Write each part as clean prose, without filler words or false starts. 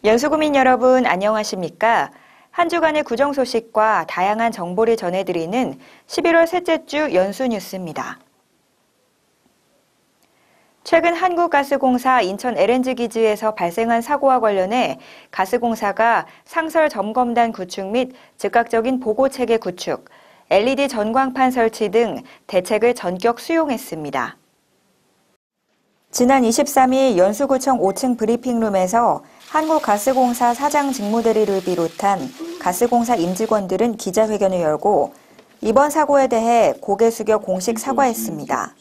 연수구민 여러분 안녕하십니까? 한 주간의 구정 소식과 다양한 정보를 전해드리는 11월 셋째 주 연수 뉴스입니다. 최근 한국가스공사 인천 LNG 기지에서 발생한 사고와 관련해 가스공사가 상설 점검단 구축 및 즉각적인 보고체계 구축, LED 전광판 설치 등 대책을 전격 수용했습니다. 지난 23일 연수구청 5층 브리핑룸에서 한국가스공사 사장 직무대리를 비롯한 가스공사 임직원들은 기자회견을 열고 이번 사고에 대해 고개 숙여 공식 사과했습니다.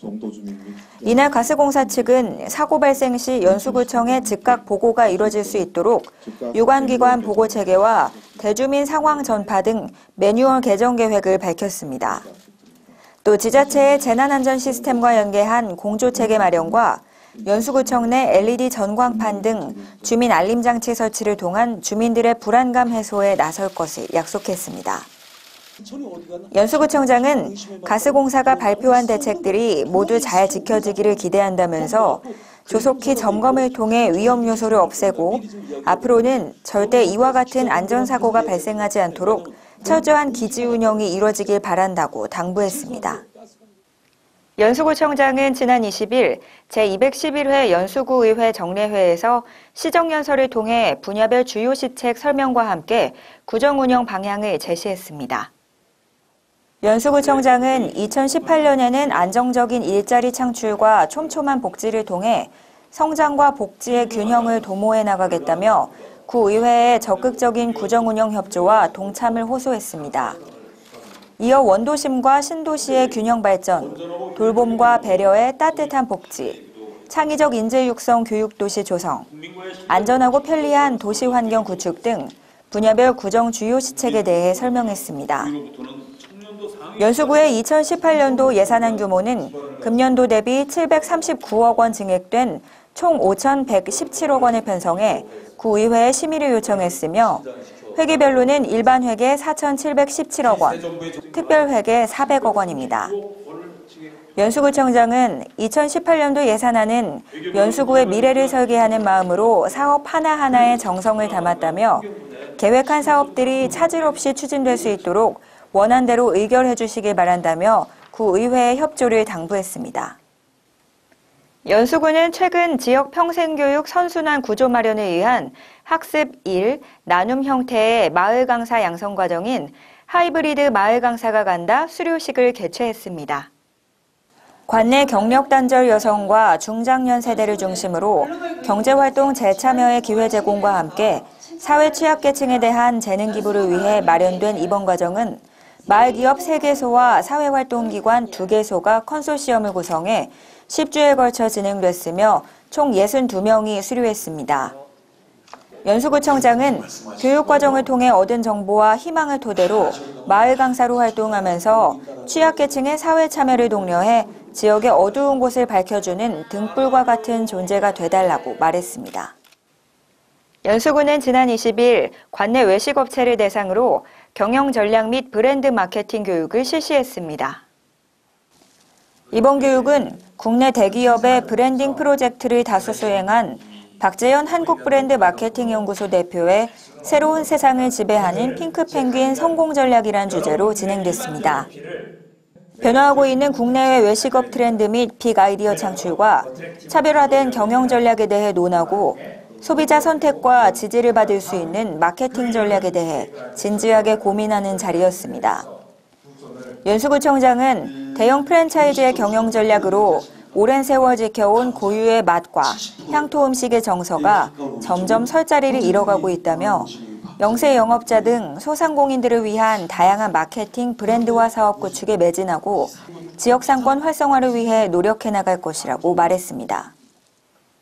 이날 가스공사 측은 사고 발생 시 연수구청에 즉각 보고가 이뤄질 수 있도록 유관기관 보고체계와 대주민 상황 전파 등 매뉴얼 개정 계획을 밝혔습니다. 또 지자체의 재난안전 시스템과 연계한 공조체계 마련과 연수구청 내 LED 전광판 등 주민 알림장치 설치를 통한 주민들의 불안감 해소에 나설 것을 약속했습니다. 연수구청장은 가스공사가 발표한 대책들이 모두 잘 지켜지기를 기대한다면서 조속히 점검을 통해 위험 요소를 없애고 앞으로는 절대 이와 같은 안전사고가 발생하지 않도록 철저한 기지 운영이 이루어지길 바란다고 당부했습니다. 연수구청장은 지난 20일 제211회 연수구의회 정례회에서 시정연설을 통해 분야별 주요 시책 설명과 함께 구정 운영 방향을 제시했습니다. 연수구청장은 2018년에는 안정적인 일자리 창출과 촘촘한 복지를 통해 성장과 복지의 균형을 도모해 나가겠다며 구의회의 적극적인 구정 운영 협조와 동참을 호소했습니다. 이어 원도심과 신도시의 균형 발전, 돌봄과 배려의 따뜻한 복지, 창의적 인재 육성 교육도시 조성, 안전하고 편리한 도시 환경 구축 등 분야별 구정 주요 시책에 대해 설명했습니다. 연수구의 2018년도 예산안 규모는 금년도 대비 739억 원 증액된 총 5,117억 원을 편성해 구의회에 심의를 요청했으며 회계별로는 일반 회계 4,717억 원, 특별 회계 400억 원입니다. 연수구청장은 2018년도 예산안은 연수구의 미래를 설계하는 마음으로 사업 하나하나에 정성을 담았다며 계획한 사업들이 차질 없이 추진될 수 있도록 원안대로 의결해 주시길 바란다며 구의회의 협조를 당부했습니다. 연수구는 최근 지역 평생교육 선순환 구조 마련을 위한 학습 1, 나눔 형태의 마을 강사 양성 과정인 하이브리드 마을 강사가 간다 수료식을 개최했습니다. 관내 경력 단절 여성과 중장년 세대를 중심으로 경제활동 재참여의 기회 제공과 함께 사회 취약계층에 대한 재능 기부를 위해 마련된 이번 과정은 마을기업 3개소와 사회활동기관 2개소가 컨소시엄을 구성해 10주에 걸쳐 진행됐으며 총 62명이 수료했습니다. 연수구청장은 교육과정을 통해 얻은 정보와 희망을 토대로 마을 강사로 활동하면서 취약계층의 사회 참여를 독려해 지역의 어두운 곳을 밝혀주는 등불과 같은 존재가 되달라고 말했습니다. 연수구는 지난 20일 관내 외식업체를 대상으로 경영 전략 및 브랜드 마케팅 교육을 실시했습니다. 이번 교육은 국내 대기업의 브랜딩 프로젝트를 다수 수행한 박재현 한국브랜드 마케팅 연구소 대표의 새로운 세상을 지배하는 핑크펭귄 성공 전략이란 주제로 진행됐습니다. 변화하고 있는 국내외 외식업 트렌드 및 빅 아이디어 창출과 차별화된 경영 전략에 대해 논하고 소비자 선택과 지지를 받을 수 있는 마케팅 전략에 대해 진지하게 고민하는 자리였습니다. 연수구청장은 대형 프랜차이즈의 경영 전략으로 오랜 세월 지켜온 고유의 맛과 향토 음식의 정서가 점점 설 자리를 잃어가고 있다며 영세 영업자 등 소상공인들을 위한 다양한 마케팅 브랜드화 사업 구축에 매진하고 지역 상권 활성화를 위해 노력해 나갈 것이라고 말했습니다.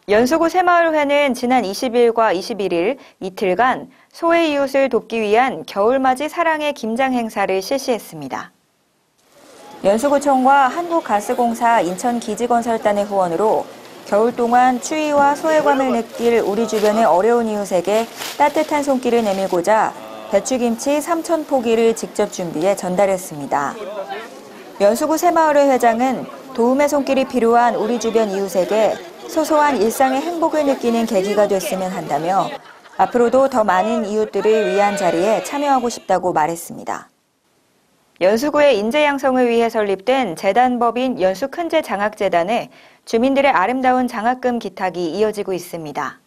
연수구 새마을회는 지난 20일과 21일 이틀간 소외 이웃을 돕기 위한 겨울맞이 사랑의 김장 행사를 실시했습니다. 연수구청과 한국가스공사 인천기지건설단의 후원으로 겨울 동안 추위와 소외감을 느낄 우리 주변의 어려운 이웃에게 따뜻한 손길을 내밀고자 배추김치 3,000포기를 직접 준비해 전달했습니다. 연수구 새마을회 회장은 도움의 손길이 필요한 우리 주변 이웃에게 소소한 일상의 행복을 느끼는 계기가 됐으면 한다며 앞으로도 더 많은 이웃들을 위한 자리에 참여하고 싶다고 말했습니다. 연수구의 인재 양성을 위해 설립된 재단법인 연수큰재장학재단에 주민들의 아름다운 장학금 기탁이 이어지고 있습니다.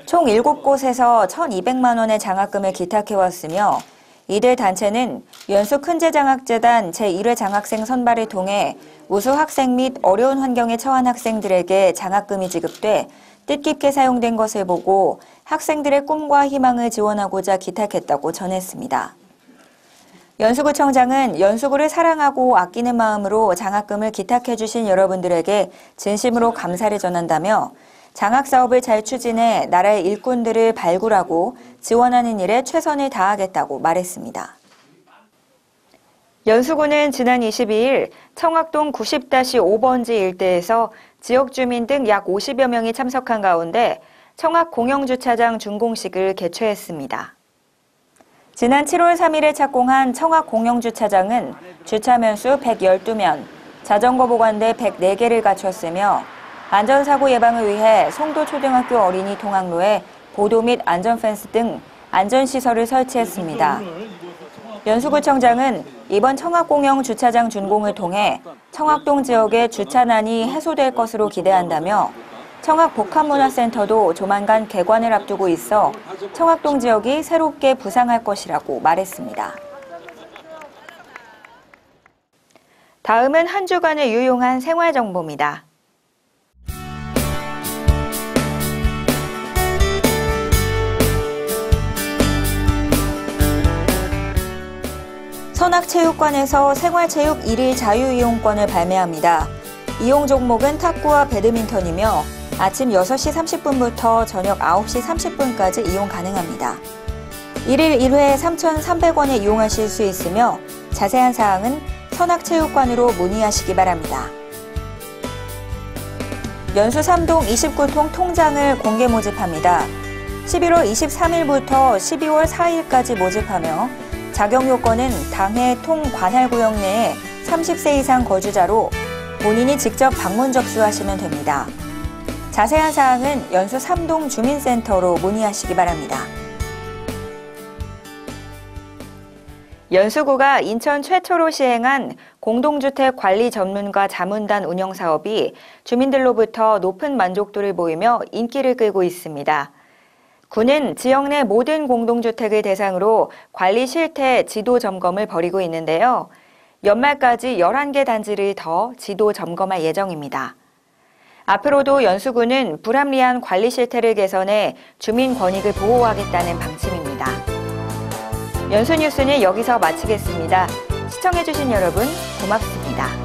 총 7곳에서 1,200만 원의 장학금을 기탁해왔으며 이들 단체는 연수큰재장학재단 제1회 장학생 선발을 통해 우수 학생 및 어려운 환경에 처한 학생들에게 장학금이 지급돼 뜻깊게 사용된 것을 보고 학생들의 꿈과 희망을 지원하고자 기탁했다고 전했습니다. 연수구청장은 연수구를 사랑하고 아끼는 마음으로 장학금을 기탁해 주신 여러분들에게 진심으로 감사를 전한다며 장학사업을 잘 추진해 나라의 일꾼들을 발굴하고 지원하는 일에 최선을 다하겠다고 말했습니다. 연수구는 지난 22일 청학동 90-5번지 일대에서 지역 주민 등 약 50여 명이 참석한 가운데 청학공영주차장 준공식을 개최했습니다. 지난 7월 3일에 착공한 청학공영주차장은 주차면수 112면, 자전거 보관대 104개를 갖췄으며 안전사고 예방을 위해 송도초등학교 어린이 통학로에 보도 및 안전펜스 등 안전시설을 설치했습니다. 연수구청장은 이번 청학공영 주차장 준공을 통해 청학동 지역의 주차난이 해소될 것으로 기대한다며 청학복합문화센터도 조만간 개관을 앞두고 있어 청학동 지역이 새롭게 부상할 것이라고 말했습니다. 다음은 한 주간의 유용한 생활정보입니다. 선악체육관에서 생활체육 1일 자유이용권을 발매합니다. 이용 종목은 탁구와 배드민턴이며 아침 6시 30분부터 저녁 9시 30분까지 이용 가능합니다. 1일 1회 3,300원에 이용하실 수 있으며 자세한 사항은 선악체육관으로 문의하시기 바랍니다. 연수 3동 29통 통장을 공개 모집합니다. 11월 23일부터 12월 4일까지 모집하며 자격 요건은 당해 통 관할구역 내에 30세 이상 거주자로 본인이 직접 방문 접수하시면 됩니다. 자세한 사항은 연수 3동 주민센터로 문의하시기 바랍니다. 연수구가 인천 최초로 시행한 공동주택 관리 전문가 자문단 운영 사업이 주민들로부터 높은 만족도를 보이며 인기를 끌고 있습니다. 구는 지역 내 모든 공동주택을 대상으로 관리 실태 지도 점검을 벌이고 있는데요. 연말까지 11개 단지를 더 지도 점검할 예정입니다. 앞으로도 연수구는 불합리한 관리 실태를 개선해 주민 권익을 보호하겠다는 방침입니다. 연수뉴스는 여기서 마치겠습니다. 시청해주신 여러분 고맙습니다.